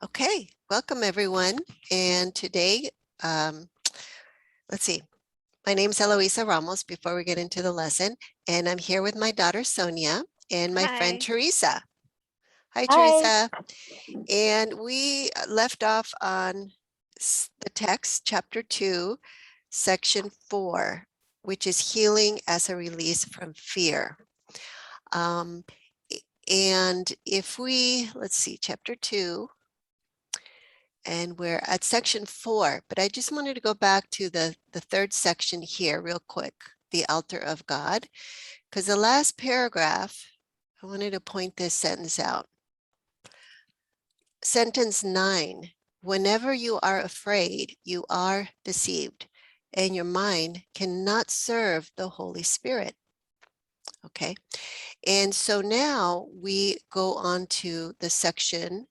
Okay, welcome everyone. And today, let's see, my name is Eloisa Ramos before we get into the lesson, and I'm here with my daughter Sonia and my friend Hi. Teresa. Hi, Hi. Teresa. And we left off on the text, chapter 2, section 4, which is healing as a release from fear. And if we, let's see, chapter 2, and we're at section 4, but I just wanted to go back to the third section here real quick, the altar of God, because the last paragraph, I wanted to point this sentence out. Sentence 9, whenever you are afraid, you are deceived, and your mind cannot serve the Holy Spirit. Okay, and so now we go on to the section,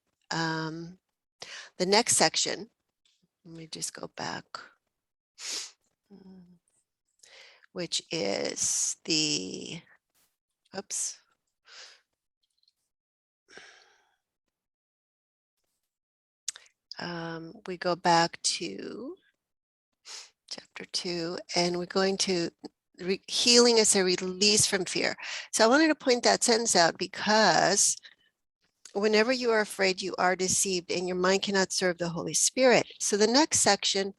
the next section. Let me just go back, which is the, oops. We go back to chapter 2, and we're going to healing as a release from fear. So I wanted to point that sentence out because whenever you are afraid, you are deceived, and your mind cannot serve the Holy Spirit. So the next section,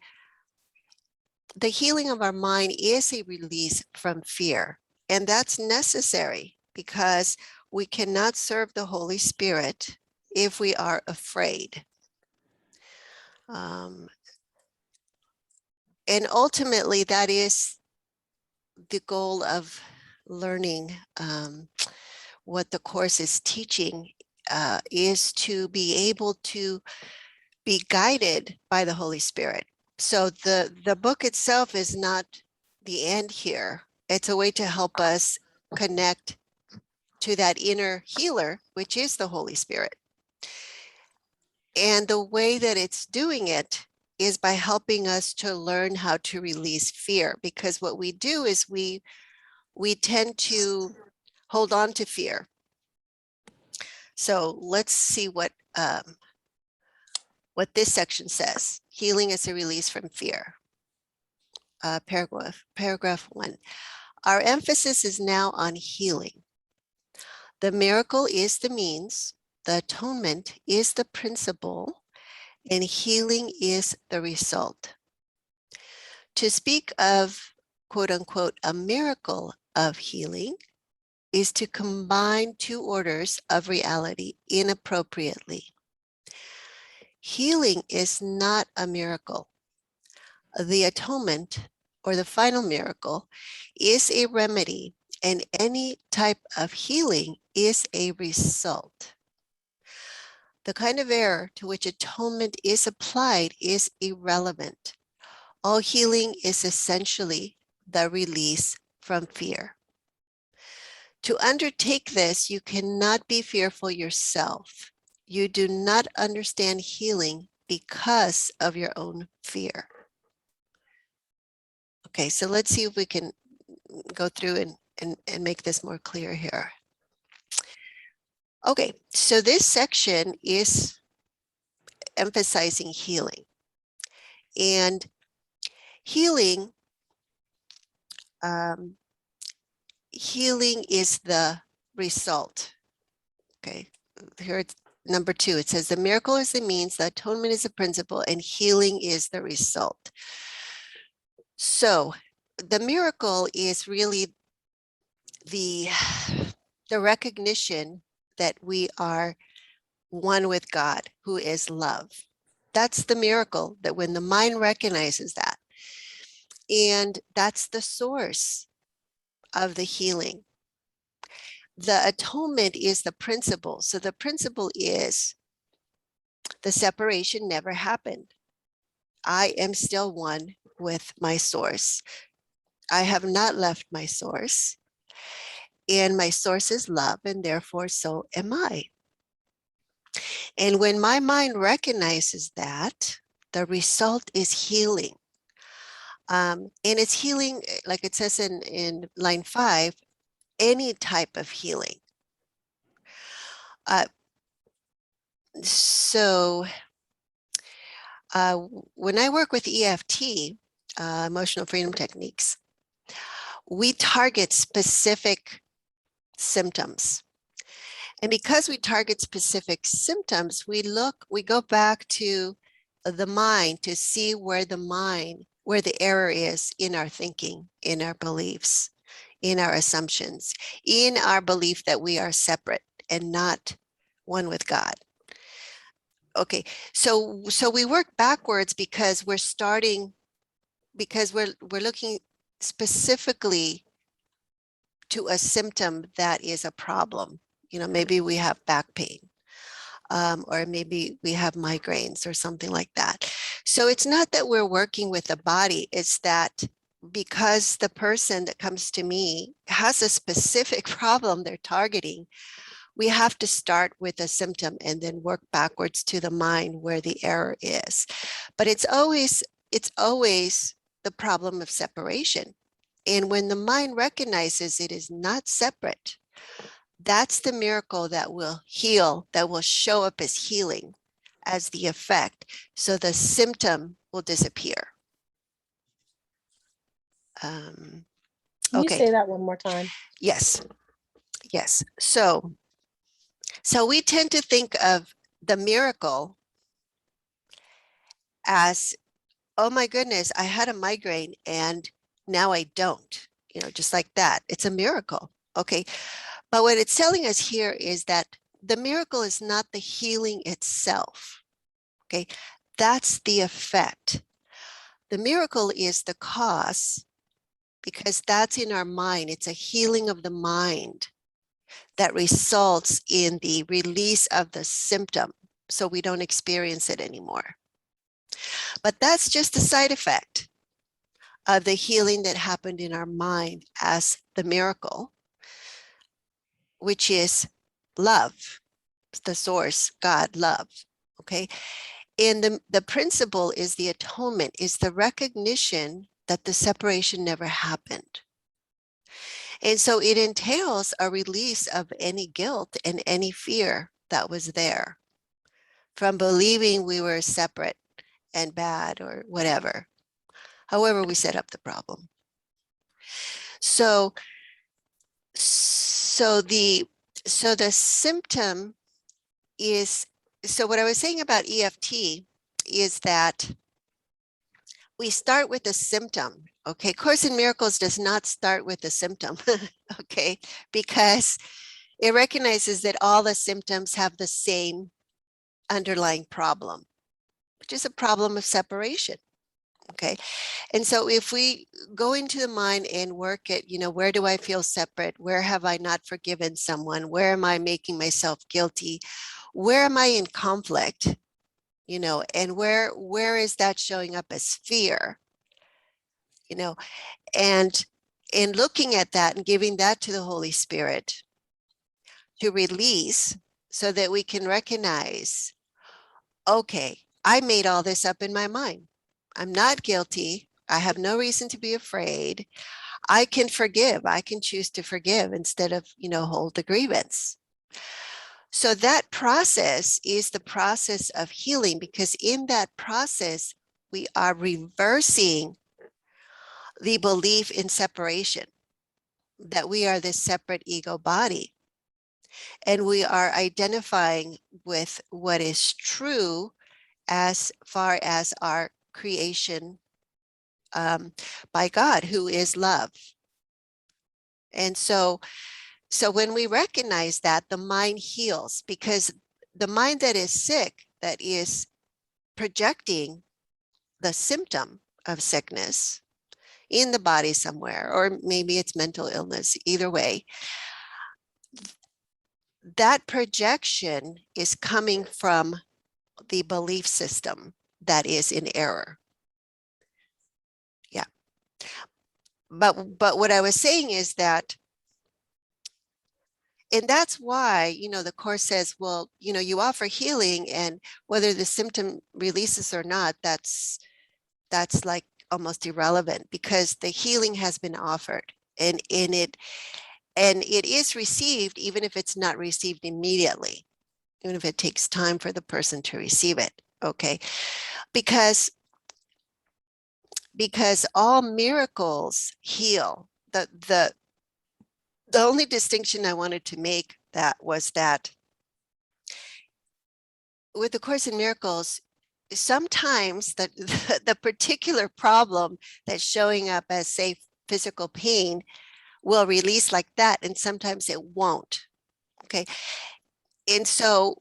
the healing of our mind is a release from fear. And that's necessary because we cannot serve the Holy Spirit if we are afraid. And ultimately, that is the goal of learning what the course is teaching, is to be able to be guided by the Holy Spirit. So the book itself is not the end here. It's a way to help us connect to that inner healer, which is the Holy Spirit. And the way that it's doing it is by helping us to learn how to release fear, because what we do is we tend to hold on to fear. So let's see what this section says. Healing as a release from fear. Paragraph 1. Our emphasis is now on healing. The miracle is the means, the atonement is the principle, and healing is the result. To speak of, quote unquote, a miracle of healing is to combine two orders of reality inappropriately. Healing is not a miracle. The atonement, or the final miracle, is a remedy, and any type of healing is a result. The kind of error to which atonement is applied is irrelevant. All healing is essentially the release from fear. To undertake this, you cannot be fearful yourself. You do not understand healing because of your own fear. Okay, so let's see if we can go through and make this more clear here. Okay, so this section is emphasizing healing. And healing, healing is the result. Okay, here it's number 2. It says the miracle is the means, the atonement is the principle, and healing is the result. So the miracle is really the recognition that we are one with God, who is love. That's the miracle, that when the mind recognizes that, and that's the source of the healing. The atonement is the principle. So the principle is the separation never happened. I am still one with my source. I have not left my source, and my source is love, and therefore so am I. And when my mind recognizes that, the result is healing. And it's healing, like it says in line 5, any type of healing. So when I work with EFT, emotional freedom techniques, we target specific symptoms. And because we target specific symptoms, we go back to the mind to see where the error is in our thinking, in our beliefs, in our assumptions, in our belief that we are separate and not one with God. Okay, so we work backwards because we're looking specifically to a symptom that is a problem. Maybe we have back pain, or maybe we have migraines or something like that. So it's not that we're working with the body, it's that because the person that comes to me has a specific problem they're targeting, we have to start with a symptom and then work backwards to the mind where the error is. But it's always the problem of separation. And when the mind recognizes it is not separate, that's the miracle that will heal, that will show up as healing, as the effect. So the symptom will disappear. Can you say that one more time? Yes. So we tend to think of the miracle as, oh my goodness, I had a migraine and now I don't, just like that. It's a miracle. Okay. But what it's telling us here is that the miracle is not the healing itself. Okay. That's the effect. The miracle is the cause, because that's in our mind. It's a healing of the mind that results in the release of the symptom, so we don't experience it anymore. But that's just a side effect of the healing that happened in our mind as the miracle, which is love, the source, God, love. Okay. And the principle is the atonement, is the recognition that the separation never happened. And so it entails a release of any guilt and any fear that was there from believing we were separate and bad or whatever, however we set up the problem. So the symptom is, so what I was saying about EFT is that we start with a symptom. Okay, Course in Miracles does not start with a symptom. Okay, because it recognizes that all the symptoms have the same underlying problem, which is a problem of separation. Okay, and so if we go into the mind and work at, where do I feel separate? Where have I not forgiven someone? Where am I making myself guilty? Where am I in conflict? And where is that showing up as fear? And in looking at that and giving that to the Holy Spirit to release, so that we can recognize, okay, I made all this up in my mind. I'm not guilty. I have no reason to be afraid. I can forgive. I can choose to forgive instead of, hold the grievance. So that process is the process of healing, because in that process, we are reversing the belief in separation, that we are this separate ego body. And we are identifying with what is true as far as our creation by God, who is love. And so when we recognize that, the mind heals, because the mind that is sick, that is projecting the symptom of sickness in the body somewhere, or maybe it's mental illness, either way, that projection is coming from the belief system that is in error. Yeah. But what I was saying is that, and that's why, the Course says, well, you offer healing, and whether the symptom releases or not, that's like almost irrelevant, because the healing has been offered, and it is received, even if it's not received immediately. even if it takes time for the person to receive it. Okay, because all miracles heal. The only distinction I wanted to make that was that with the Course in Miracles, sometimes the particular problem that's showing up as, say, physical pain will release like that, and sometimes it won't. Okay. And so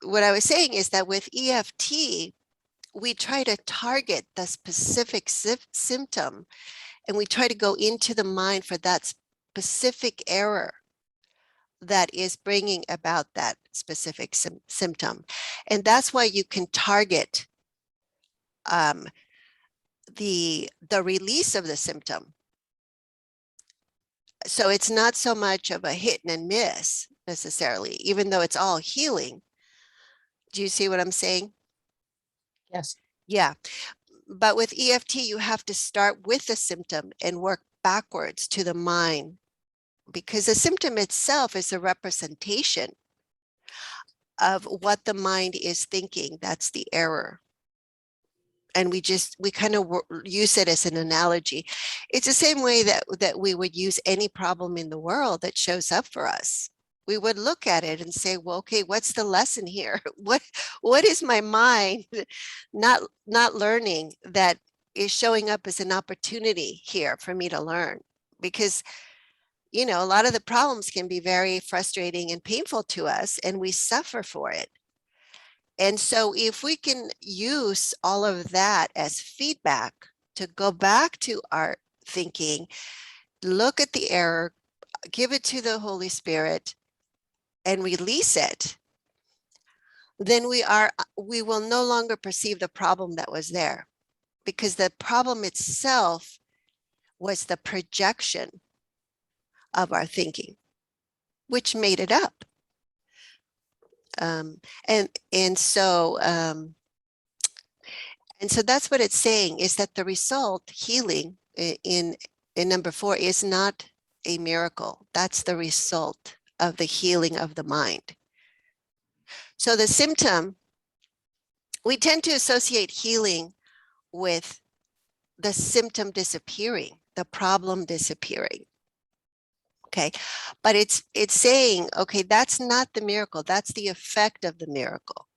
what I was saying is that with EFT, we try to target the specific symptom, and we try to go into the mind for that specific error that is bringing about that specific symptom. And that's why you can target the release of the symptom. So it's not so much of a hit and miss necessarily, even though it's all healing. Do you see what I'm saying? Yes. Yeah. But with EFT, you have to start with the symptom and work backwards to the mind, because the symptom itself is a representation of what the mind is thinking. That's the error. And we kind of use it as an analogy. It's the same way that we would use any problem in the world that shows up for us. We would look at it and say, well, okay, what's the lesson here? What is my mind not learning that is showing up as an opportunity here for me to learn? Because, you know, a lot of the problems can be very frustrating and painful to us, and we suffer for it. And so if we can use all of that as feedback to go back to our thinking, look at the error, give it to the Holy Spirit, and release it, then we will no longer perceive the problem that was there, because the problem itself was the projection of our thinking, which made it up. And so that's what it's saying, is that the result, healing, in number 4, is not a miracle. That's the result of the healing of the mind. So the symptom, we tend to associate healing with the symptom disappearing, the problem disappearing. Okay, but it's saying, okay, that's not the miracle, that's the effect of the miracle.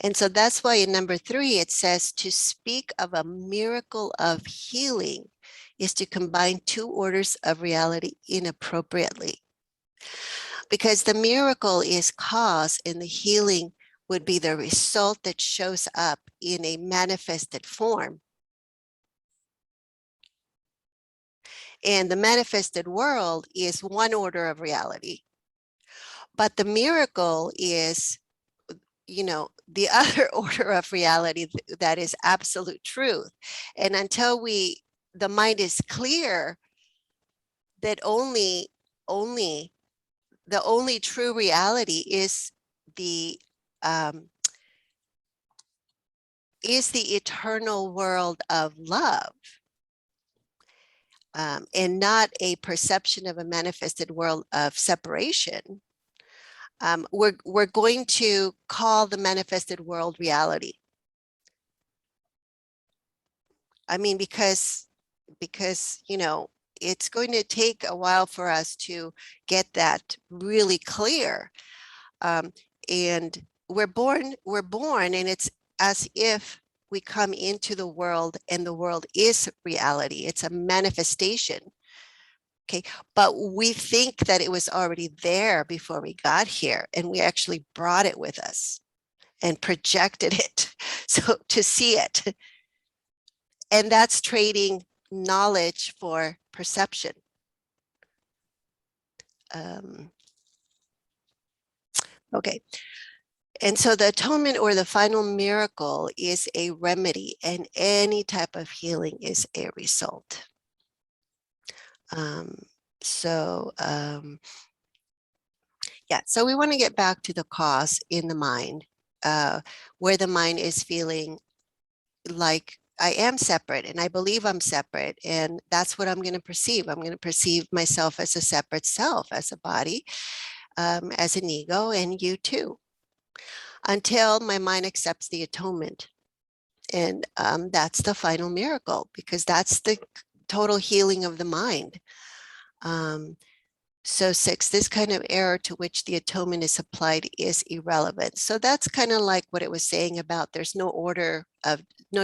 And so that's why in number 3, it says to speak of a miracle of healing is to combine 2 orders of reality inappropriately. Because the miracle is cause, and the healing would be the result that shows up in a manifested form. And the manifested world is one order of reality. But the miracle is, you know, the other order of reality that is absolute truth. And until the mind is clear that the only true reality is the eternal world of love, and not a perception of a manifested world of separation, we're going to call the manifested world reality. I mean, because, you know, it's going to take a while for us to get that really clear. And we're born, and it's as if we come into the world and the world is reality. It's a manifestation. Okay, but we think that it was already there before we got here, and we actually brought it with us and projected it so to see it. And that's trading knowledge for perception. Okay. And so the atonement, or the final miracle, is a remedy, and any type of healing is a result. Yeah, so we want to get back to the cause in the mind, where the mind is feeling like I am separate, and I believe I'm separate, and that's what I'm going to perceive. I'm going to perceive myself as a separate self, as a body, as an ego, and you too. until my mind accepts the atonement. And that's the final miracle, because that's the total healing of the mind. So 6, this kind of error to which the atonement is applied is irrelevant. So that's kind of like what it was saying about there's no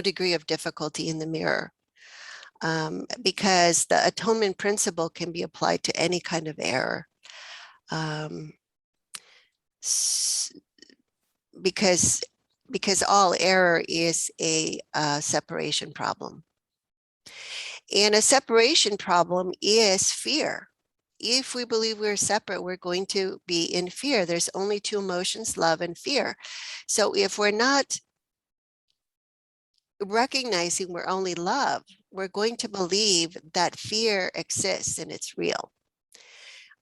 degree of difficulty in the mirror, because the atonement principle can be applied to any kind of error. Because all error is a separation problem. And a separation problem is fear. If we believe we're separate, we're going to be in fear. There's only 2 emotions, love and fear. So if we're not recognizing we're only love, we're going to believe that fear exists and it's real.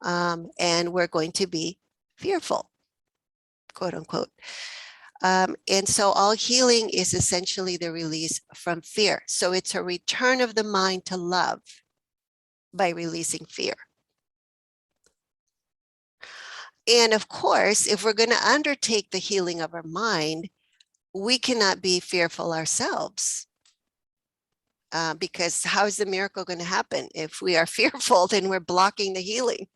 And we're going to be fearful, quote unquote. And so all healing is essentially the release from fear. So it's a return of the mind to love by releasing fear. And of course, if we're going to undertake the healing of our mind, we cannot be fearful ourselves. Because how is the miracle going to happen? If we are fearful, then we're blocking the healing.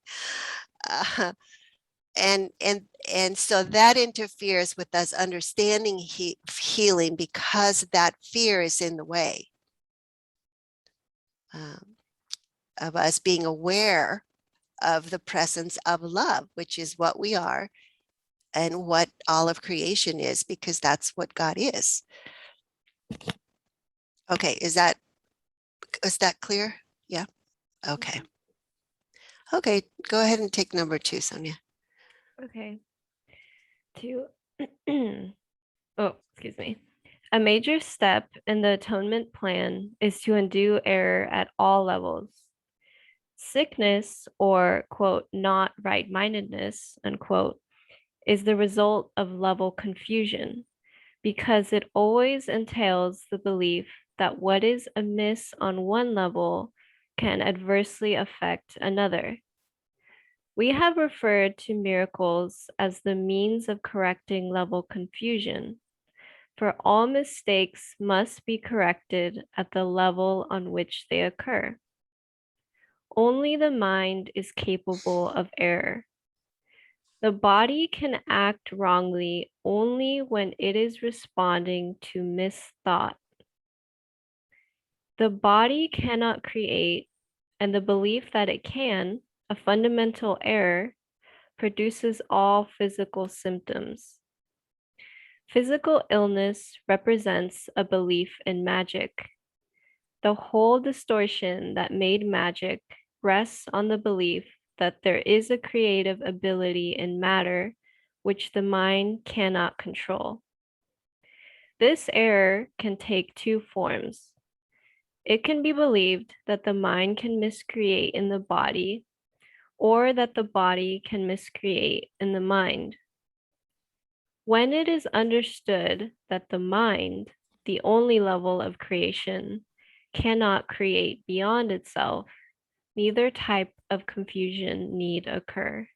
And so that interferes with us understanding healing, because that fear is in the way of us being aware of the presence of love, which is what we are and what all of creation is, because that's what God is. Okay, is that clear? Yeah. Okay. Okay, go ahead and take number 2, Sonia. Okay. 2. Oh, excuse me. A major step in the atonement plan is to undo error at all levels. Sickness, or, quote, not right-mindedness, unquote, is the result of level confusion, because it always entails the belief that what is amiss on one level can adversely affect another. We have referred to miracles as the means of correcting level confusion, for all mistakes must be corrected at the level on which they occur. Only the mind is capable of error. The body can act wrongly only when it is responding to misthought. The body cannot create, and the belief that it can, a fundamental error, produces all physical symptoms. Physical illness represents a belief in magic. The whole distortion that made magic rests on the belief that there is a creative ability in matter which the mind cannot control. This error can take 2 forms. It can be believed that the mind can miscreate in the body, or that the body can miscreate in the mind. When it is understood that the mind, the only level of creation, cannot create beyond itself, neither type of confusion need occur.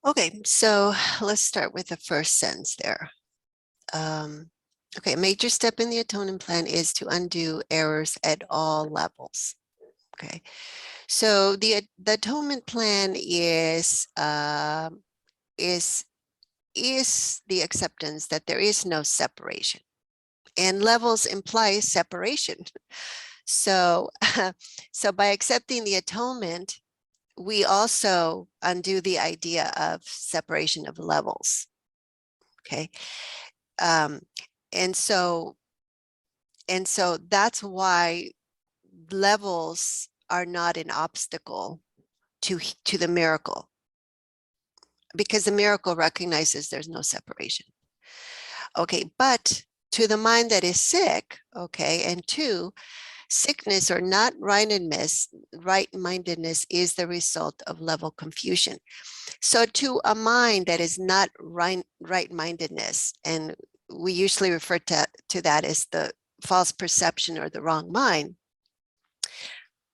Okay, so let's start with the first sentence there. Okay, a major step in the atonement plan is to undo errors at all levels. Okay, so the atonement plan is the acceptance that there is no separation, and levels imply separation. So, so by accepting the atonement, we also undo the idea of separation of levels. Okay, and so that's why levels are not an obstacle to the miracle, because the miracle recognizes there's no separation. Okay, but to the mind that is sick, okay, and 2, sickness or not right-mindedness is the result of level confusion. So to a mind that is not right-mindedness, and we usually refer to that as the false perception or the wrong mind.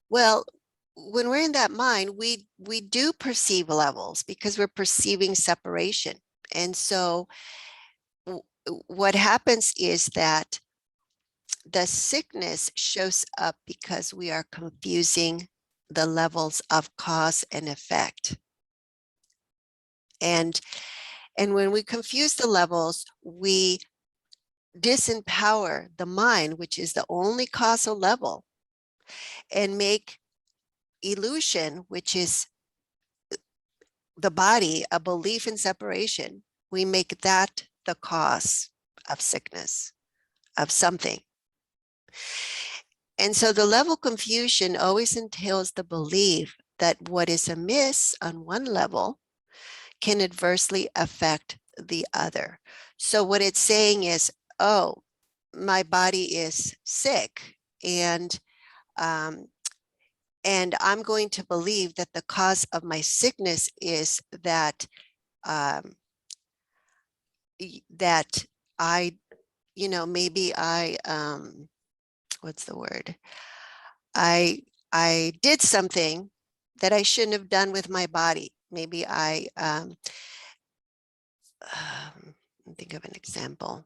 Well, when we're in that mind, we do perceive levels because we're perceiving separation. And so what happens is that the sickness shows up because we are confusing the levels of cause and effect. And when we confuse the levels, we disempower the mind, which is the only causal level, and make illusion, which is the body, a belief in separation. We make that the cause of sickness, of something. And so the level confusion always entails the belief that what is amiss on one level can adversely affect the other. So what it's saying is, oh, my body is sick, and I'm going to believe that the cause of my sickness is that that I, maybe I, what's the word? I did something that I shouldn't have done with my body. Maybe I think of an example.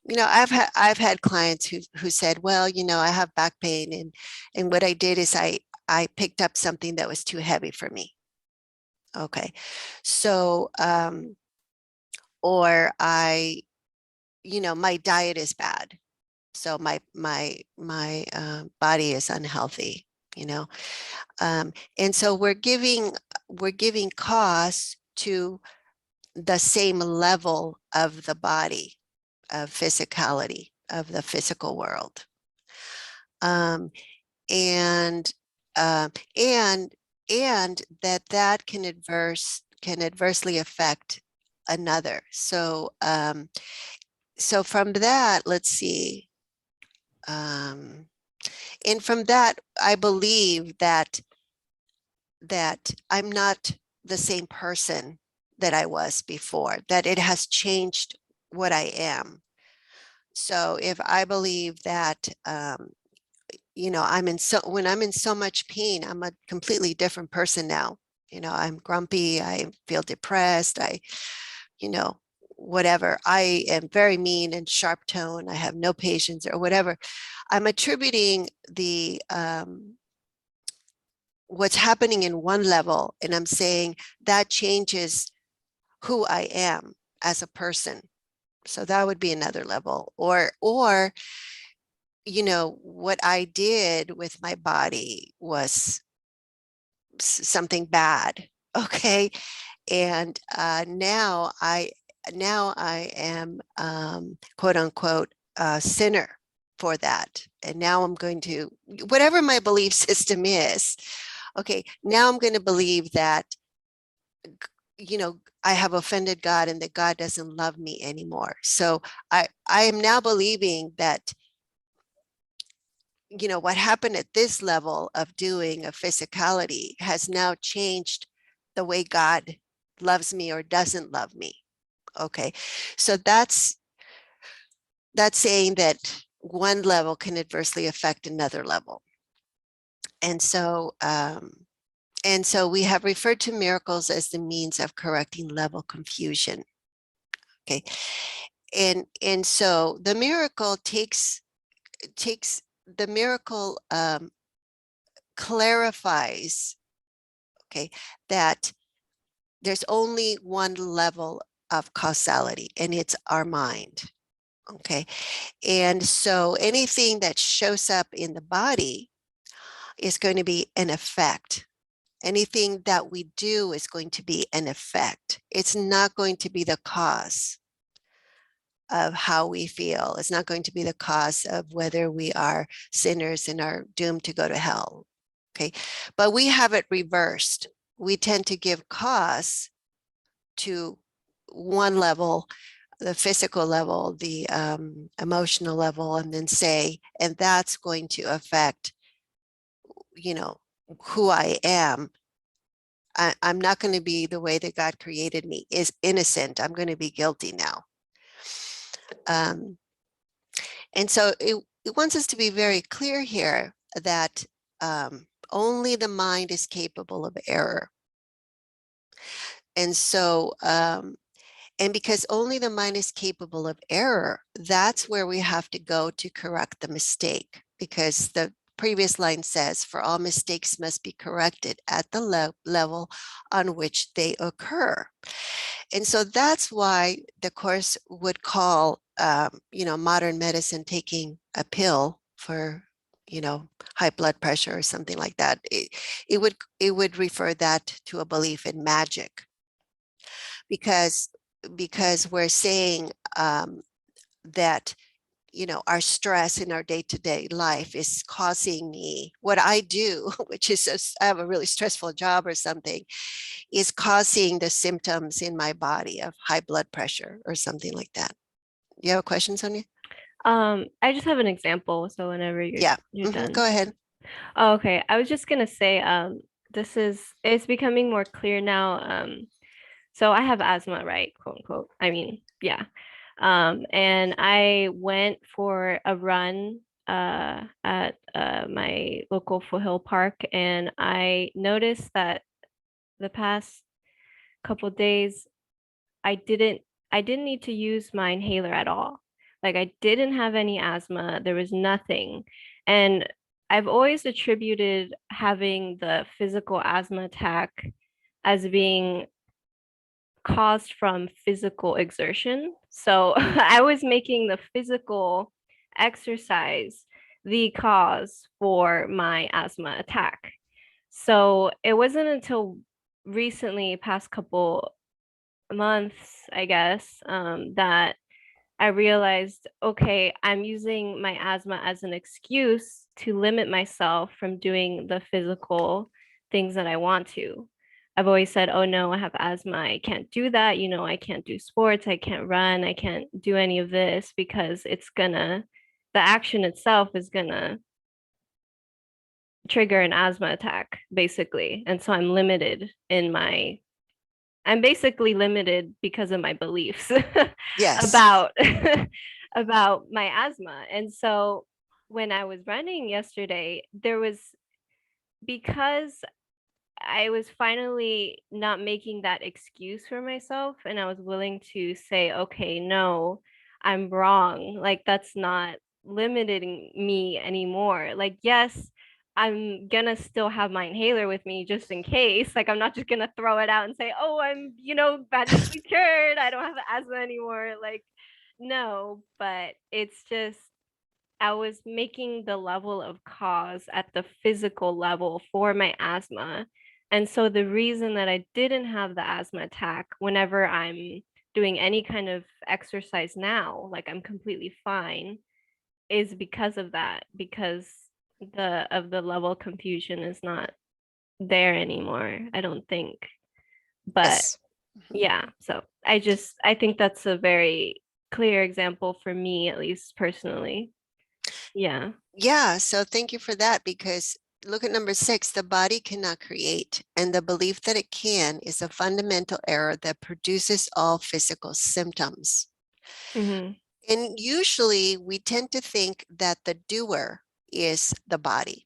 I've had clients who said, well, I have back pain, and what I did is I picked up something that was too heavy for me. Okay, so or my diet is bad, so my body is unhealthy. And so we're giving cause to the same level of the body, of physicality, of the physical world. And that can adversely affect another. So so from that, let's see. And from that, I believe that I'm not the same person that I was before, that it has changed what I am. So if I believe that, when I'm in so much pain, I'm a completely different person now. I'm grumpy, I feel depressed, whatever. I am very mean and sharp tone. I have no patience or whatever. I'm attributing the what's happening in one level, and I'm saying that changes who I am as a person. So that would be another level. Or what I did with my body was something bad. Okay. And now I am quote unquote a sinner for that. And now I'm going to, whatever my belief system is, okay, now I'm going to believe that, I have offended God and that God doesn't love me anymore. So I am now believing that, what happened at this level of doing a physicality has now changed the way God loves me or doesn't love me. Okay, so that's saying that one level can adversely affect another level. And so we have referred to miracles as the means of correcting level confusion. Okay, and so the miracle clarifies, okay, that there's only one level of causality, and it's our mind. Okay, and so anything that shows up in the body is going to be an effect. Anything that we do is going to be an effect. It's not going to be the cause of how we feel. It's not going to be the cause of whether we are sinners and are doomed to go to hell. Okay, but we have it reversed. We tend to give cause to one level, the physical level, the emotional level, and then say, and that's going to affect, who I am. I'm not going to be the way that God created me, is innocent. I'm going to be guilty now. And so it wants us to be very clear here that Only the mind is capable of error. And so, and because only the mind is capable of error, that's where we have to go to correct the mistake, because the previous line says, for all mistakes must be corrected at the level on which they occur. And so that's why the Course would call, modern medicine taking a pill for, high blood pressure or something like that. It would refer that to a belief in magic, because we're saying that our stress in our day-to-day life is causing me what I do, which is I have a really stressful job or something, is causing the symptoms in my body of high blood pressure or something like that. You have a question, Sonia? I just have an example, so whenever you're done. Go ahead. Oh, okay. I was just gonna say, it's becoming more clear now. So I have asthma, right? Quote unquote. I mean, yeah. And I went for a run at my local foothill park, and I noticed that the past couple days I didn't need to use my inhaler at all. Like I didn't have any asthma, there was nothing. And I've always attributed having the physical asthma attack as being caused from physical exertion. So I was making the physical exercise the cause for my asthma attack. So it wasn't until recently, past couple months, I guess, that I realized, okay, I'm using my asthma as an excuse to limit myself from doing the physical things that I want to. I've always said, oh no, I have asthma. I can't do that. I can't do sports. I can't run. I can't do any of this because the action itself is gonna trigger an asthma attack, basically. And so I'm basically limited because of my beliefs Yes. about about my asthma. And so when I was running yesterday, because I was finally not making that excuse for myself, and I was willing to say, okay, no, I'm wrong. Like that's not limiting me anymore. Like, yes, I'm gonna still have my inhaler with me just in case. Like I'm not just gonna throw it out and say, oh, I'm, magically cured. I don't have asthma anymore. Like, no, but it's just I was making the level of cause at the physical level for my asthma. And so the reason that I didn't have the asthma attack whenever I'm doing any kind of exercise now, like I'm completely fine, is because of that, because the level of confusion is not there anymore, I don't think. But Yes. yeah, so I think that's a very clear example for me, at least personally. Yeah. Yeah. So thank you for that, because look at number 6, the body cannot create, and the belief that it can is a fundamental error that produces all physical symptoms. Mm-hmm. And usually we tend to think that the doer is the body.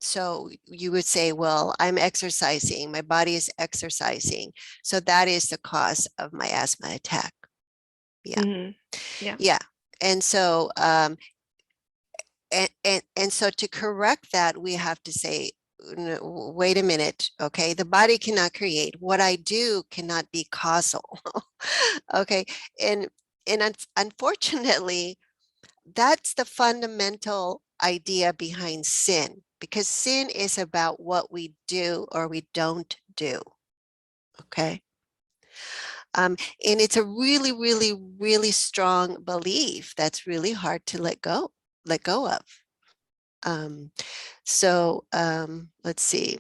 So you would say, well, I'm exercising, my body is exercising, so that is the cause of my asthma attack. Yeah. Mm-hmm. Yeah. Yeah. And so and so to correct that, we have to say, wait a minute, okay, the body cannot create. What I do cannot be causal. Okay. And unfortunately, that's the fundamental idea behind sin, because sin is about what we do or we don't do. Okay. And it's a really, really, really strong belief that's really hard to let go of. Let's see.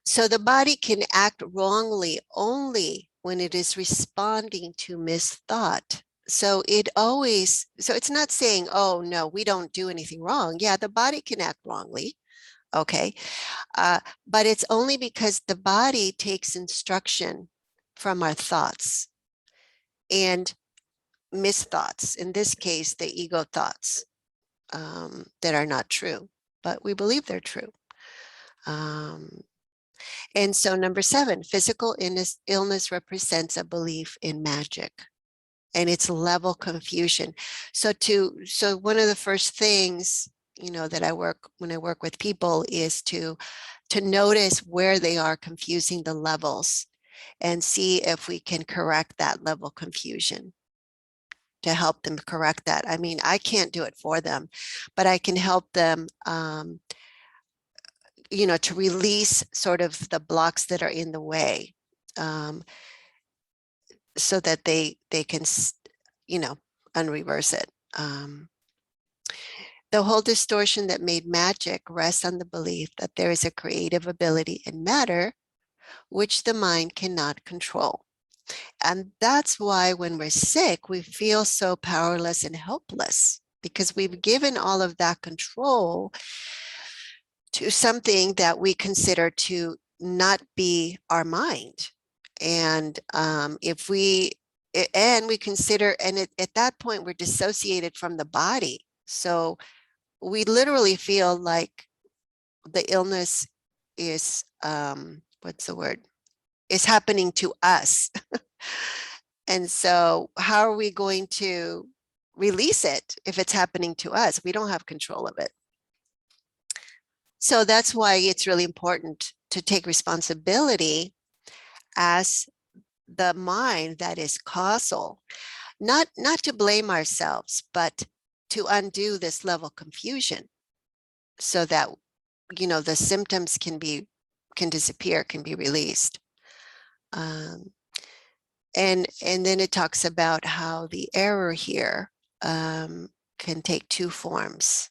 So the body can act wrongly only when it is responding to misthought. So it's not saying, oh no, we don't do anything wrong. Yeah, the body can act wrongly. Okay. But it's only because the body takes instruction from our thoughts and misthoughts. In this case, the ego thoughts that are not true. but we believe they're true. And so number 7, physical illness represents a belief in magic, and it's level confusion. So one of the first things, that when I work with people is to notice where they are confusing the levels and see if we can correct that level confusion, to help them correct that. I mean, I can't do it for them, but I can help them, to release sort of the blocks that are in the way, so that they can, unreverse it. The whole distortion that made magic rests on the belief that there is a creative ability in matter, which the mind cannot control. And that's why when we're sick, we feel so powerless and helpless, because we've given all of that control to something that we consider to not be our mind. And we consider, and at that point, we're dissociated from the body. So we literally feel like the illness is, what's the word? Is happening to us. And so how are we going to release it if it's happening to us? We don't have control of it. So that's why it's really important to take responsibility as the mind that is causal, not to blame ourselves, but to undo this level of confusion so that, the symptoms can disappear, can be released. And then it talks about how the error here can take 2 forms.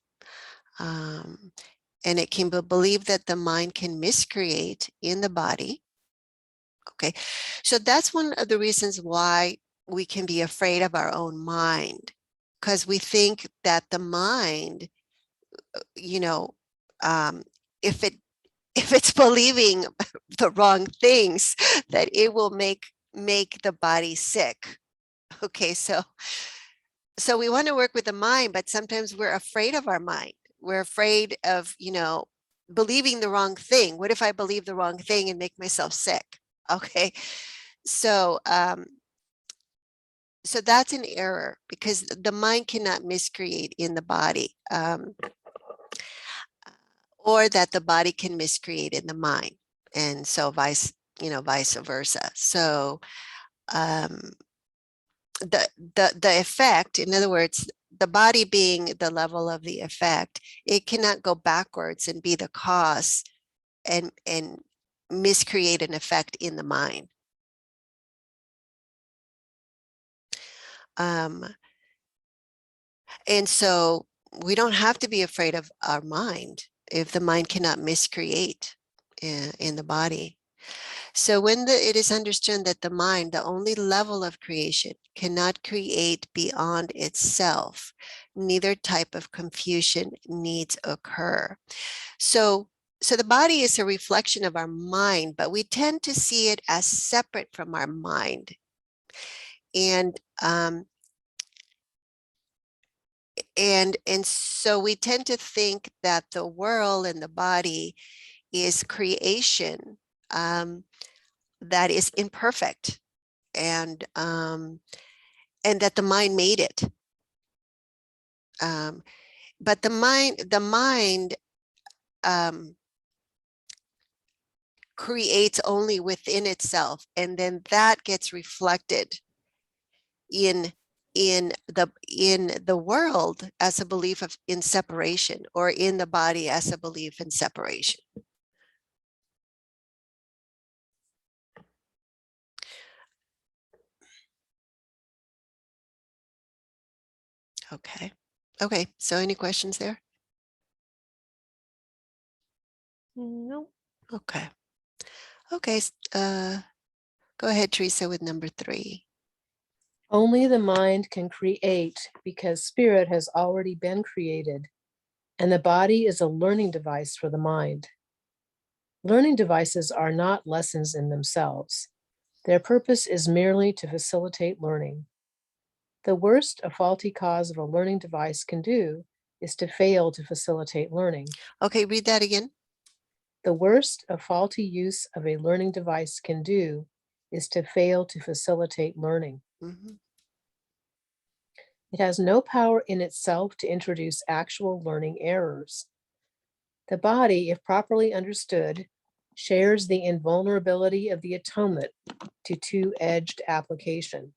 And it can be believed that the mind can miscreate in the body. Okay, so that's one of the reasons why we can be afraid of our own mind, because we think that the mind, if it's believing the wrong things, that it will make the body sick. Okay, so we want to work with the mind, but sometimes we're afraid of our mind. We're afraid of, believing the wrong thing. What if I believe the wrong thing and make myself sick? Okay, so so that's an error, because the mind cannot miscreate in the body, or that the body can miscreate in the mind, and so vice versa. So the effect, in other words, the body being the level of the effect, it cannot go backwards and be the cause and miscreate an effect in the mind. And so we don't have to be afraid of our mind if the mind cannot miscreate in the body. So when it is understood that the mind, the only level of creation, cannot create beyond itself, neither type of confusion needs occur. So the body is a reflection of our mind, but we tend to see it as separate from our mind. And so we tend to think that the world and the body is creation that is imperfect, and that the mind made it. But the mind creates only within itself, and then that gets reflected in the world as a belief in separation, or in the body as a belief in separation. Okay, so any questions there? No. Okay, go ahead, Teresa, with number 3. Only the mind can create because spirit has already been created, and the body is a learning device for the mind. Learning devices are not lessons in themselves. Their purpose is merely to facilitate learning. The worst a faulty cause of a learning device can do is to fail to facilitate learning. Okay, read that again. The worst a faulty use of a learning device can do is to fail to facilitate learning. Mhm. It has no power in itself to introduce actual learning errors. The body, if properly understood, shares the invulnerability of the atonement to two-edged application.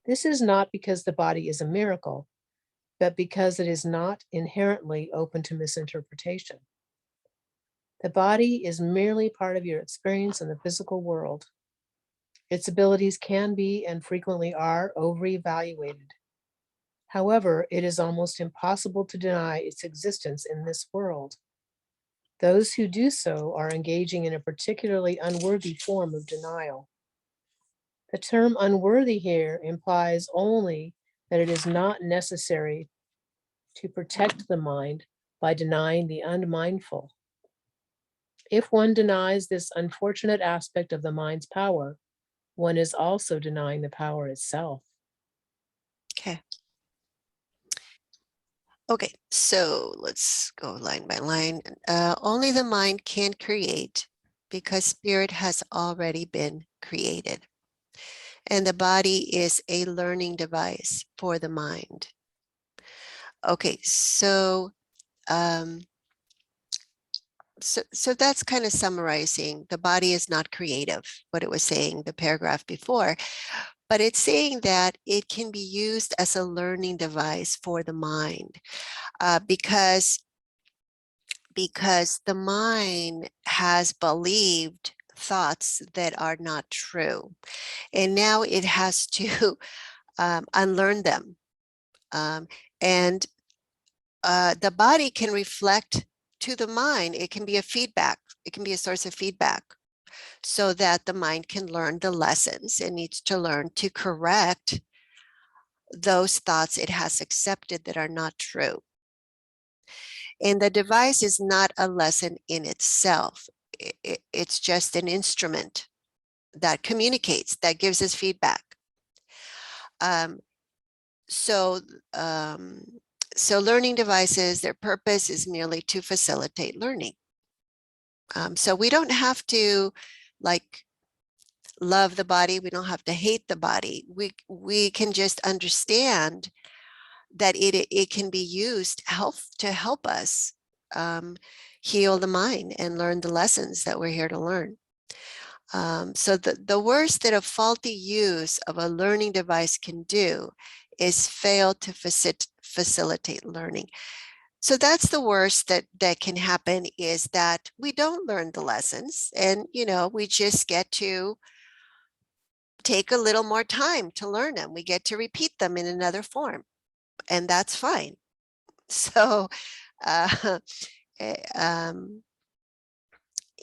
This is not because the body is a miracle, but because it is not inherently open to misinterpretation. The body is merely part of your experience in the physical world. Its abilities can be and frequently are over-evaluated. However, it is almost impossible to deny its existence in this world. Those who do so are engaging in a particularly unworthy form of denial. The term unworthy here implies only that it is not necessary to protect the mind by denying the unmindful. If one denies this unfortunate aspect of the mind's power, one is also denying the power itself. Okay. Okay, so let's go line by line. Only the mind can create because spirit has already been created. And the body is a learning device for the mind. Okay, so so that's kind of summarizing. The body is not creative, what it was saying, the paragraph before, but it's saying that it can be used as a learning device for the mind because the mind has believed thoughts that are not true. And now it has to unlearn them. And the body can reflect to the mind. It can be a feedback. It can be a source of feedback so that the mind can learn the lessons it needs to learn to correct those thoughts it has accepted that are not true. And the device is not a lesson in itself. It's just an instrument that communicates, that gives us feedback. So learning devices, their purpose is merely to facilitate learning. So we don't have to like love the body. We don't have to hate the body. We can just understand that it can be used to help us heal the mind and learn the lessons that we're here to learn. So the worst that a faulty use of a learning device can do is fail to facilitate learning. So that's the worst that can happen, is that we don't learn the lessons, and we just get to take a little more time to learn them. We get to repeat them in another form, and that's fine. So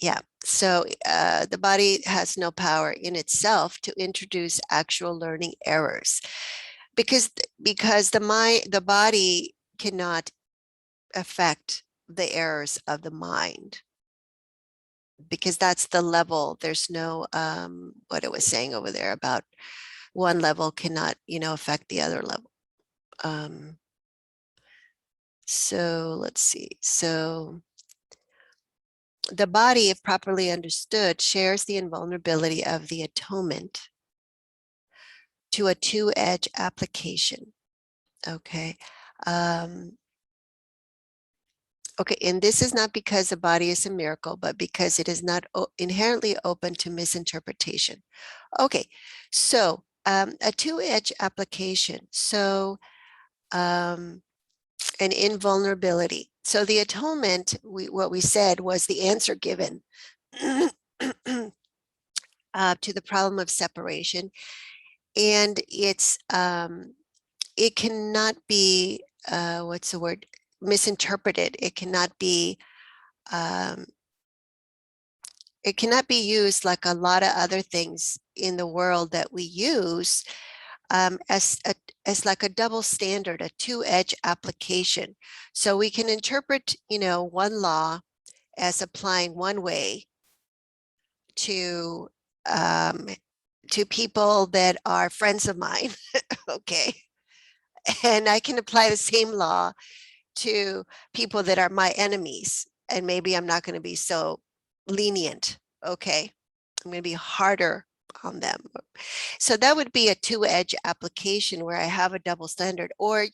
yeah, so the body has no power in itself to introduce actual learning errors because the body cannot affect the errors of the mind, because that's the level. There's no what it was saying over there about one level cannot affect the other level. So let's see. So the body, if properly understood, shares the invulnerability of the atonement to a two-edge application. Okay. Okay, and this is not because the body is a miracle, but because it is not inherently open to misinterpretation. Okay, so a two-edge application. So an invulnerability. So the atonement, what we said was the answer given to the problem of separation, and it cannot be what's the word, misinterpreted. It cannot be used like a lot of other things in the world that we use as like a double standard, a two-edge application. So we can interpret one law as applying one way to people that are friends of mine. Okay, And I can apply the same law to people that are my enemies. And maybe I'm not going to be so lenient. Okay. I'm going to be harder on them. So that would be a two-edge application where I have a double standard. Or,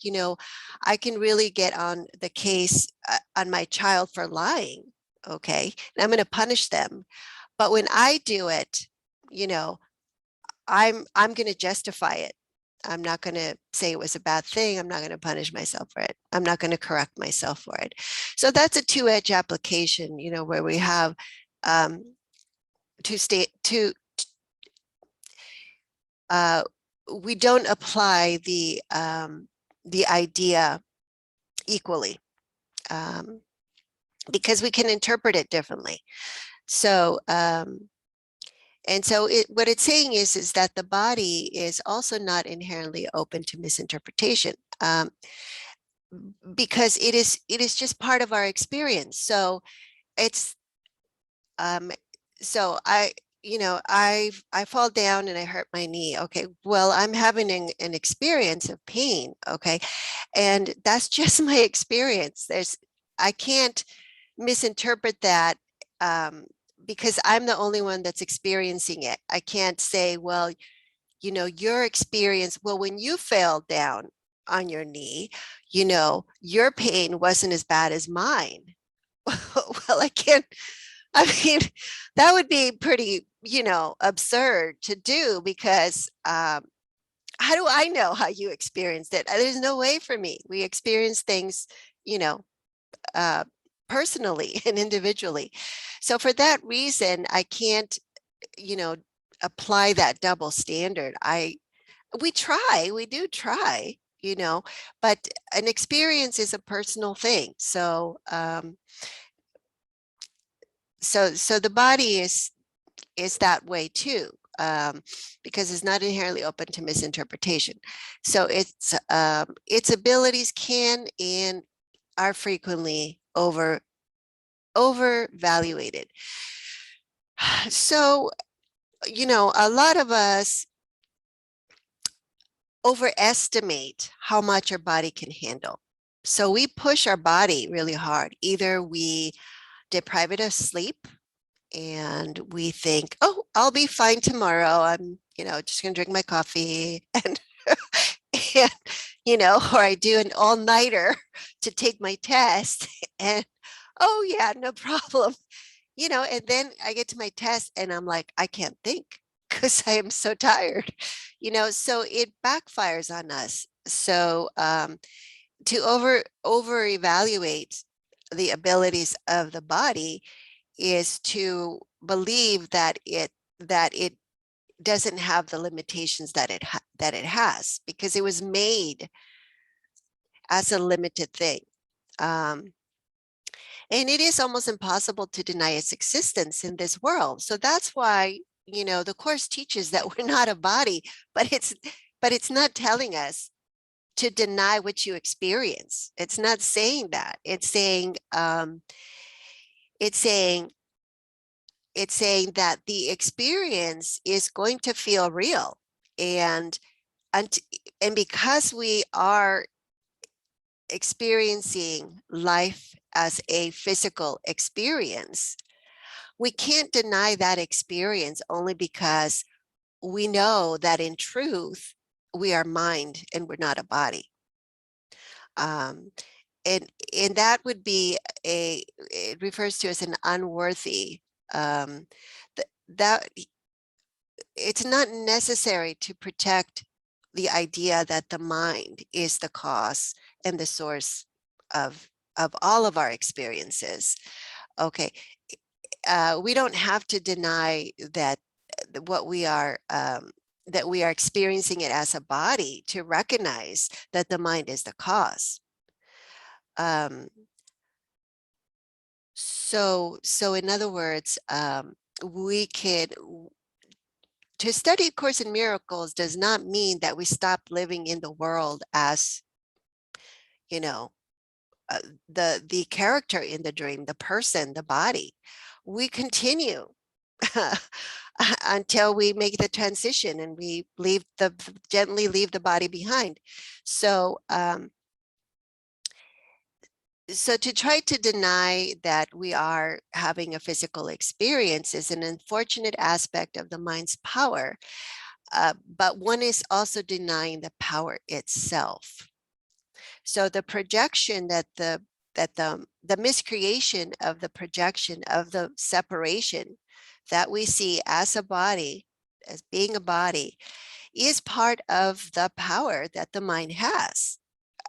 I can really get on the case on my child for lying. Okay. And I'm going to punish them. But when I do it, I'm going to justify it. I'm not going to say it was a bad thing. I'm not going to punish myself for it. I'm not going to correct myself for it. So that's a two-edge application, where we have we don't apply the idea equally, because we can interpret it differently. So and so what it's saying is that the body is also not inherently open to misinterpretation, because it is just part of our experience. So it's so I fall down and I hurt my knee. Okay, well, I'm having an experience of pain. Okay, and that's just my experience. I can't misinterpret that, because I'm the only one that's experiencing it. I can't say, well, your experience, well, when you fell down on your knee, your pain wasn't as bad as mine. Well, I can't, I mean, that would be pretty, absurd to do, because how do I know how you experienced it? There's no way for me. We experience things, you know, uh, personally and individually. So for that reason, I can't, you know, apply that double standard. We do try, but an experience is a personal thing. So the body is that way too, because it's not inherently open to misinterpretation. So its abilities can and are frequently overvaluated. So, a lot of us overestimate how much our body can handle. So we push our body really hard. Either we deprive it of sleep and we think, oh, I'll be fine tomorrow. I'm, just going to drink my coffee and, and, or I do an all-nighter to take my test and, oh yeah, no problem. And then I get to my test and I'm like, I can't think because I am so tired, so it backfires on us. So to over evaluate the abilities of the body is to believe that it doesn't have the limitations that it has, because it was made as a limited thing. And it is almost impossible to deny its existence in this world. So that's why, the Course teaches that we're not a body, but it's not telling us to deny what you experience. It's not saying that. It's saying that the experience is going to feel real, and because we are experiencing life as a physical experience, we can't deny that experience, only because we know that in truth we are mind and we're not a body. And that would be it refers to as an unworthy, that it's not necessary to protect the idea that the mind is the cause and the source of all of our experiences. Okay, we don't have to deny that what we are that we are experiencing it as a body to recognize that the mind is the cause. So in other words, we could, to study A Course in Miracles does not mean that we stop living in the world as, the character in the dream, the person, the body. We continue until we make the transition and we gently leave the body behind. So, so to try to deny that we are having a physical experience is an unfortunate aspect of the mind's power, but one is also denying the power itself. So the projection that the miscreation of the projection of the separation that we see as a body, as being a body, is part of the power that the mind has.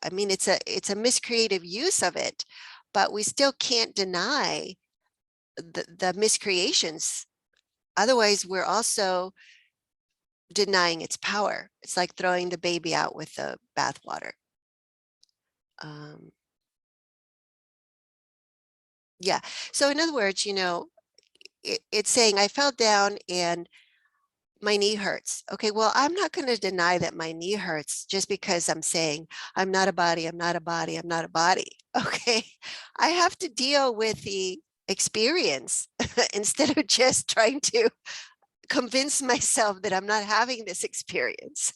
I mean, it's a miscreative use of it, but we still can't deny the miscreations. Otherwise, we're also denying its power. It's like throwing the baby out with the bathwater. Yeah. So in other words, you know, it's saying I fell down and my knee hurts. Okay, well, I'm not going to deny that my knee hurts just because I'm saying I'm not a body, I'm not a body, I'm not a body. Okay, I have to deal with the experience instead of just trying to convince myself that I'm not having this experience.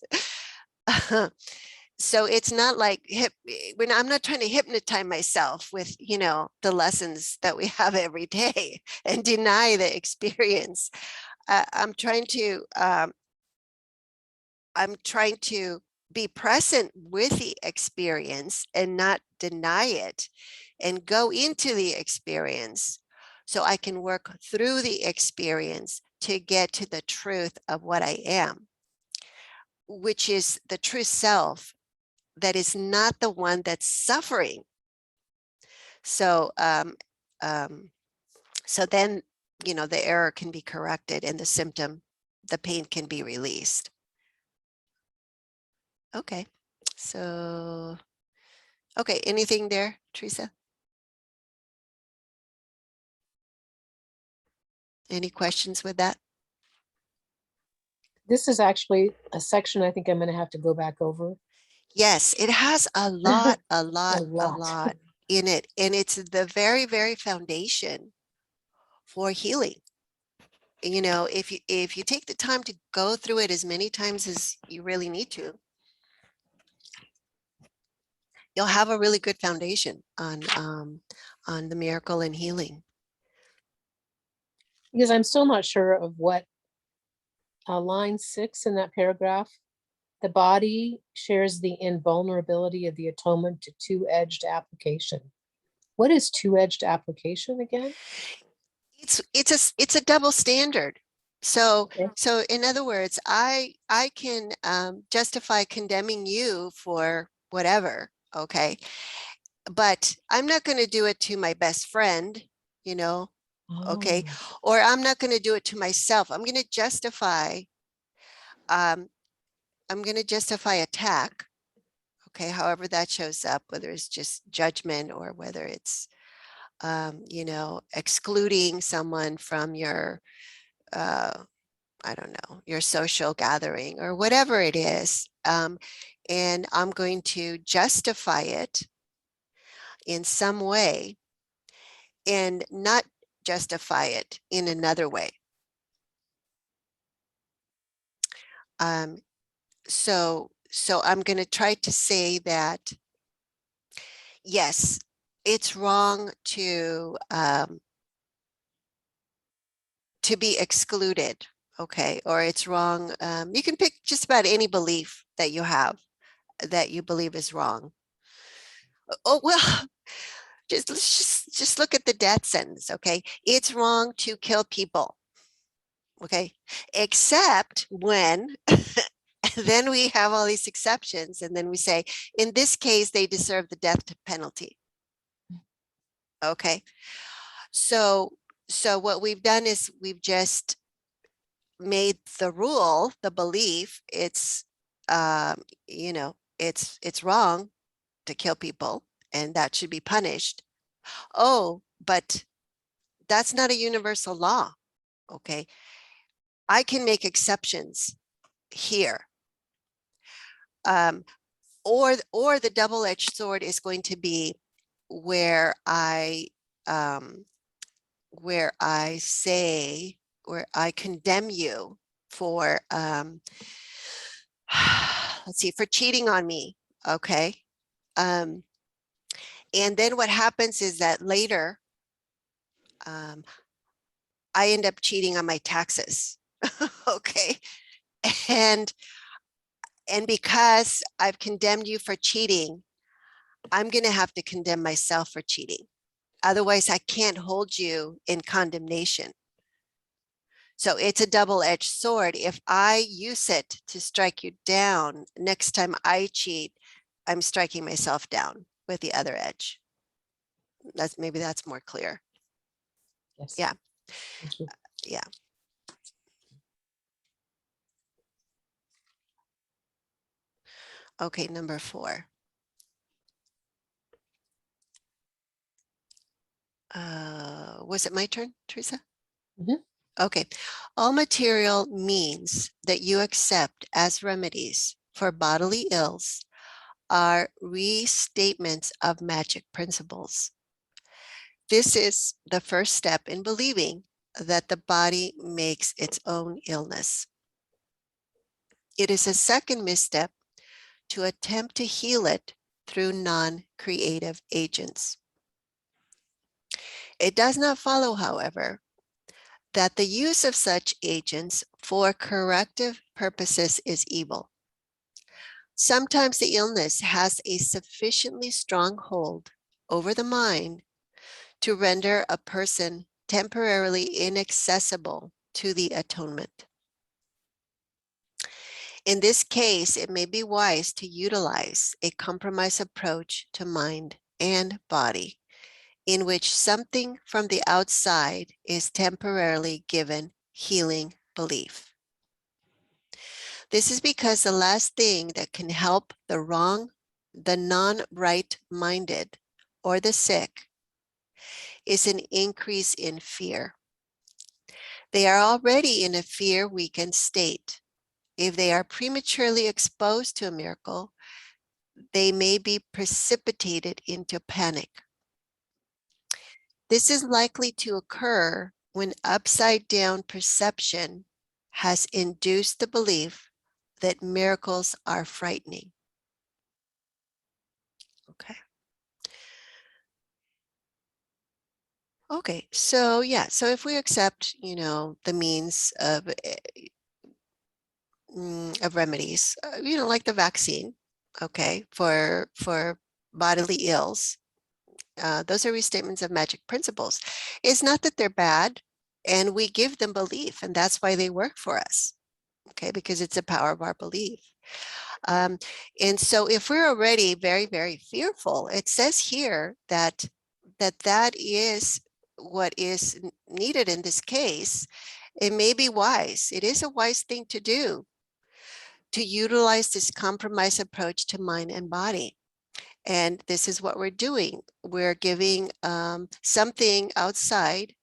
So it's not like when I'm not trying to hypnotize myself with, you know, the lessons that we have every day and deny the experience. I'm trying to be present with the experience and not deny it and go into the experience so I can work through the experience to get to the truth of what I am, which is the true self that is not the one that's suffering. So, so then, you know, the error can be corrected and the symptom, the pain can be released. Okay, so, okay, anything there, Teresa? Any questions with that? This is actually a section I think I'm going to have to go back over. Yes, it has a lot lot. in it. And it's the very, very foundation for healing. You know, if you take the time to go through it as many times as you really need to, you'll have a really good foundation on the miracle and healing. Because I'm still not sure of what line 6 in that paragraph. The body shares the invulnerability of the atonement to two-edged application. What is two-edged application again? It's a double standard. So Okay. so in other words, I can justify condemning you for whatever, okay, but I'm not going to do it to my best friend, you know, okay, or I'm not going to do it to myself. I'm going to justify attack, okay, however that shows up, whether it's just judgment or whether it's you know, excluding someone from your I don't know, your social gathering or whatever it is. And I'm going to justify it in some way and not justify it in another way. So I'm going to try to say that, yes, it's wrong to be excluded, okay, or it's wrong. You can pick just about any belief that you have that you believe is wrong. Oh, well, let's just look at the death sentence, okay? It's wrong to kill people, okay? Except when, then we have all these exceptions, and then we say, in this case, they deserve the death penalty, okay? So what we've done is we've just made the rule, the belief, it's, you know, it's wrong to kill people, and that should be punished. Oh, but that's not a universal law, okay? I can make exceptions here. Or the double-edged sword is going to be where I say, I condemn you for, let's see, for cheating on me. Okay. And then what happens is that later, I end up cheating on my taxes. Okay. And because I've condemned you for cheating, I'm going to have to condemn myself for cheating. Otherwise, I can't hold you in condemnation. So it's a double-edged sword. If I use it to strike you down, next time I cheat, I'm striking myself down with the other edge. Maybe that's more clear. Yes. Yeah. Thank you. Yeah. Okay, number 4. Was it my turn, Teresa? Mhm. Okay. All material means that you accept as remedies for bodily ills are restatements of magic principles. This is the first step in believing that the body makes its own illness. It is a second misstep to attempt to heal it through non-creative agents. It does not follow, however, that the use of such agents for corrective purposes is evil. Sometimes the illness has a sufficiently strong hold over the mind to render a person temporarily inaccessible to the atonement. In this case, it may be wise to utilize a compromise approach to mind and body, in which something from the outside is temporarily given healing belief. This is because the last thing that can help the non-right-minded, or the sick, is an increase in fear. They are already in a fear-weakened state. If they are prematurely exposed to a miracle, they may be precipitated into panic. This is likely to occur when upside-down perception has induced the belief that miracles are frightening. Okay. Okay, so yeah, so if we accept, the means of remedies, like the vaccine, okay, for bodily ills, those are restatements of magic principles. It's not that they're bad, and we give them belief, and that's why they work for us, okay, because it's the power of our belief. And so if we're already very, very fearful, it says here that is what is needed in this case. It may be wise. It is a wise thing to do, to utilize this compromise approach to mind and body. And this is what we're doing. We're giving something outside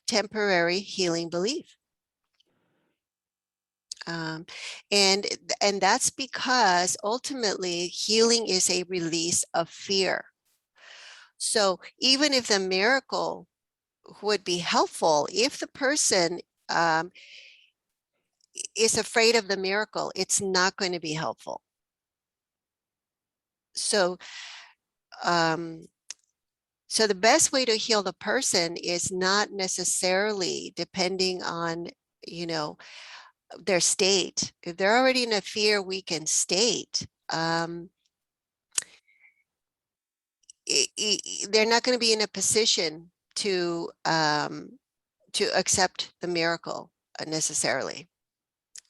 temporary healing belief. And that's because ultimately healing is a release of fear. So even if the miracle would be helpful, if the person is afraid of the miracle, it's not going to be helpful. So so the best way to heal the person is not necessarily depending on, their state. If they're already in a fear-weakened state, they're not going to be in a position to accept the miracle necessarily.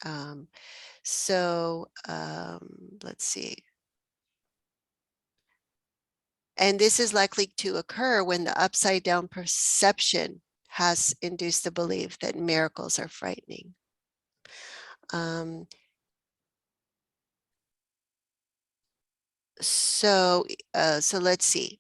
Let's see. And this is likely to occur when the upside down perception has induced the belief that miracles are frightening. So let's see.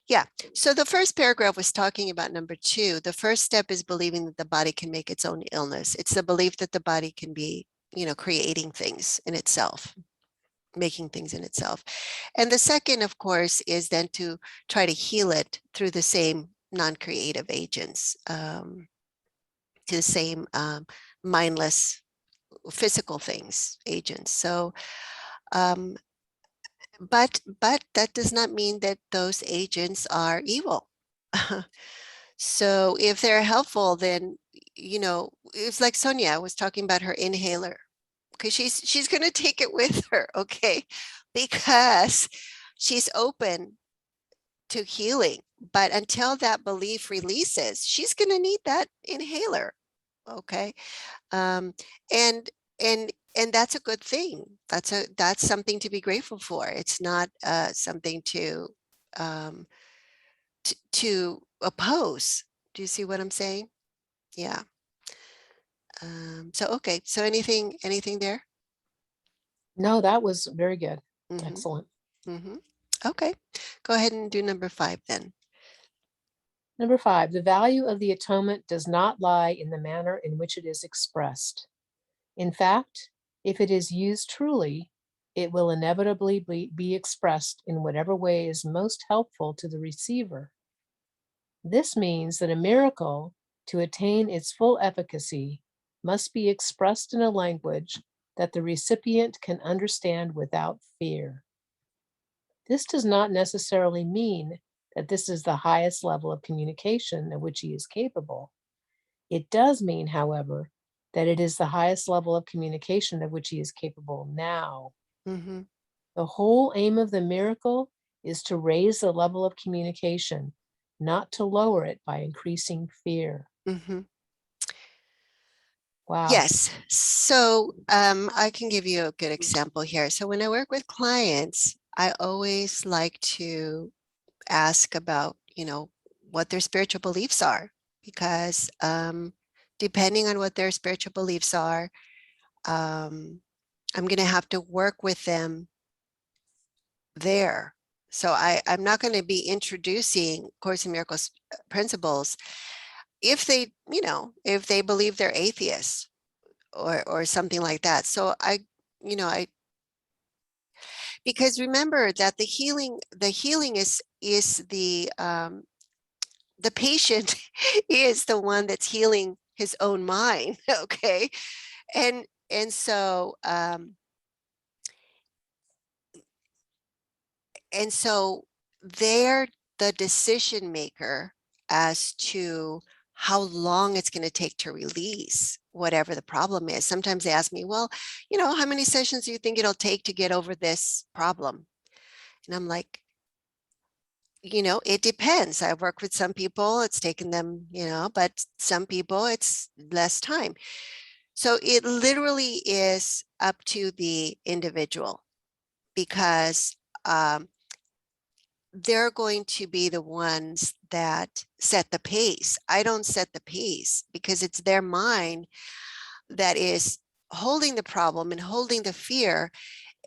Yeah, so the first paragraph was talking about number 2. The first step is believing that the body can make its own illness. It's the belief that the body can be, creating things in itself. making things in itself. And the second, of course, is then to try to heal it through the same non-creative agents, to the same mindless physical things, agents. So, but that does not mean that those agents are evil. So if they're helpful, then, it's like Sonia was talking about her inhaler. Okay, she's going to take it with her, okay, because she's open to healing. But until that belief releases, she's going to need that inhaler, okay. And and that's a good thing. That's something to be grateful for. It's not something um, to oppose. Do you see what I'm saying? Yeah. So okay. So anything there? No, that was very good. Mm-hmm. Excellent. Mm-hmm. Okay. Go ahead and do number 5 then. Number 5, the value of the atonement does not lie in the manner in which it is expressed. In fact, if it is used truly, it will inevitably be expressed in whatever way is most helpful to the receiver. This means that a miracle, to attain its full efficacy, must be expressed in a language that the recipient can understand without fear. This does not necessarily mean that this is the highest level of communication of which he is capable. It does mean, however, that it is the highest level of communication of which he is capable now. Mm-hmm. The whole aim of the miracle is to raise the level of communication, not to lower it by increasing fear. Mm-hmm. Wow. Yes. So I can give you a good example here. So when I work with clients, I always like to ask about, what their spiritual beliefs are, because depending on what their spiritual beliefs are, I'm going to have to work with them there. So I'm not going to be introducing Course in Miracles principles if if they believe they're atheists or something like that. So I because remember that the healing is the patient is the one that's healing his own mind. Okay. And so they're the decision maker as to how long it's going to take to release whatever the problem is. Sometimes they ask me, well, how many sessions do you think it'll take to get over this problem? And I'm like, it depends. I've worked with some people, it's taken them, but some people it's less time. So it literally is up to the individual, because they're going to be the ones that set the pace. I don't set the pace, because it's their mind that is holding the problem and holding the fear,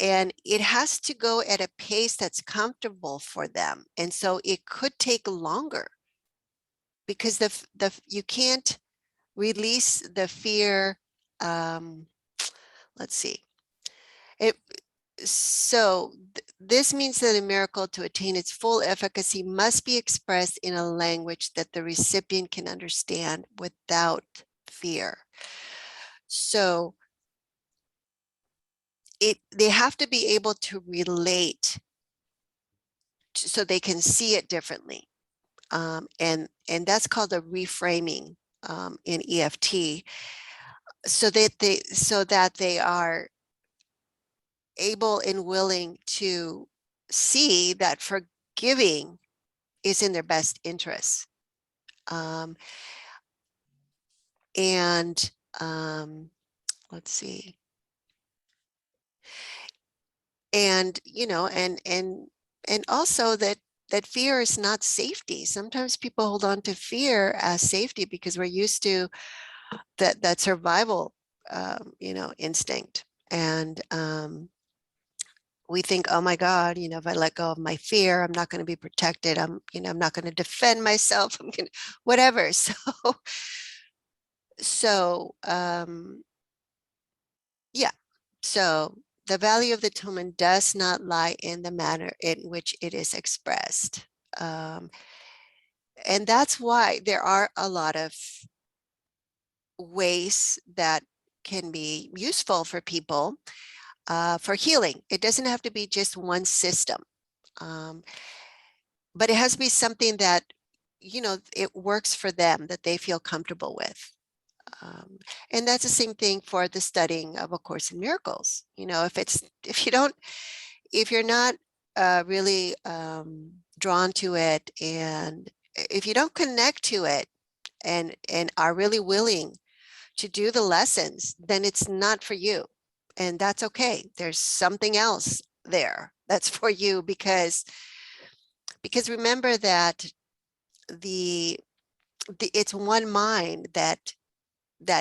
and it has to go at a pace that's comfortable for them. And so it could take longer, because you can't release the fear. Let's see. So this means that a miracle, to attain its full efficacy, must be expressed in a language that the recipient can understand without fear. So they have to be able to relate, so they can see it differently. And that's called a reframing in EFT, so that they are able and willing to see that forgiving is in their best interest. And let's see. And and also that fear is not safety. Sometimes people hold on to fear as safety because we're used to that survival instinct. And we think, oh my God, if I let go of my fear, I'm not going to be protected. I'm not going to defend myself. I'm going to whatever. So yeah. So the value of the atonement does not lie in the manner in which it is expressed. And that's why there are a lot of ways that can be useful for people for healing. It doesn't have to be just one system, but it has to be something that, you know, it works for them, that they feel comfortable with. And that's the same thing for the studying of A Course in Miracles. You know, if you're not really drawn to it, and if you don't connect to it and are really willing to do the lessons, then it's not for you. And that's okay. There's something else there that's for you, because remember that it's one mind that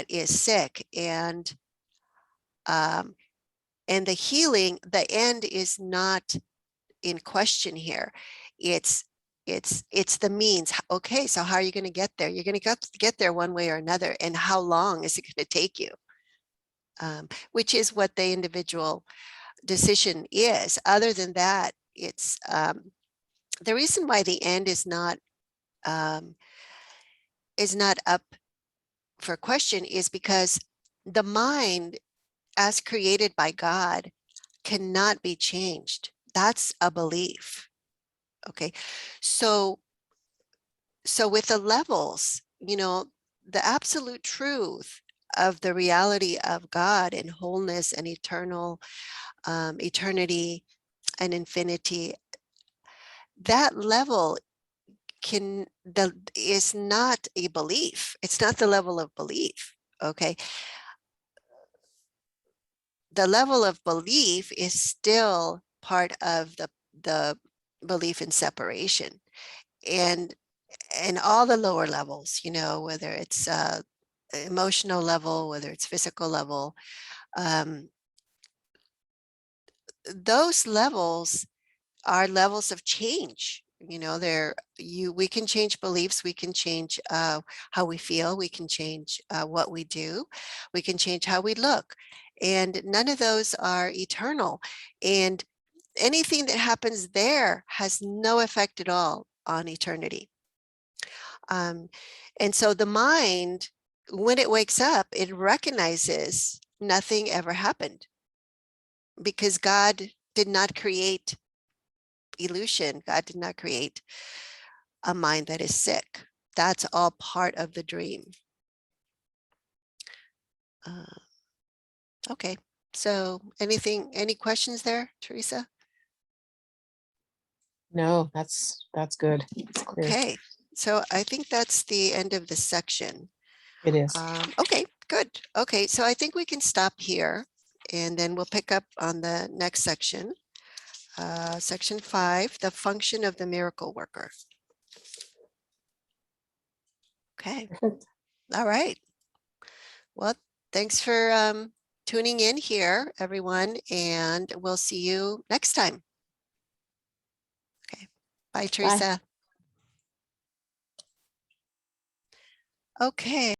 is sick, and the healing, the end is not in question here. It's the means. Okay, so how are you going to get there? You're going to get there one way or another, and how long is it going to take you? Which is what the individual decision is. Other than that, it's the reason why the end is not up for question is because the mind, as created by God, cannot be changed. That's a belief. Okay, so with the levels, you know, the absolute truth of the reality of God and wholeness and eternity and infinity, that level is not a belief. It's not the level of belief. Okay, the level of belief is still part of the belief in separation, and all the lower levels, you know, whether it's emotional level, whether it's physical level, those levels are levels of change. You know, we can change beliefs, we can change how we feel, we can change what we do, we can change how we look, and none of those are eternal. And anything that happens there has no effect at all on eternity. And so the mind, when it wakes up, it recognizes nothing ever happened, because God did not create illusion. God did not create a mind that is sick. That's all part of the dream. Okay, so any questions there, Teresa? No, that's good. It's clear. Okay, so I think that's the end of the section. It is. Okay, good. Okay, so I think we can stop here, and then we'll pick up on the next section. Section 5, the function of the miracle worker. Okay, all right. Well, thanks for tuning in here, everyone, and we'll see you next time. Okay, bye, Teresa. Okay.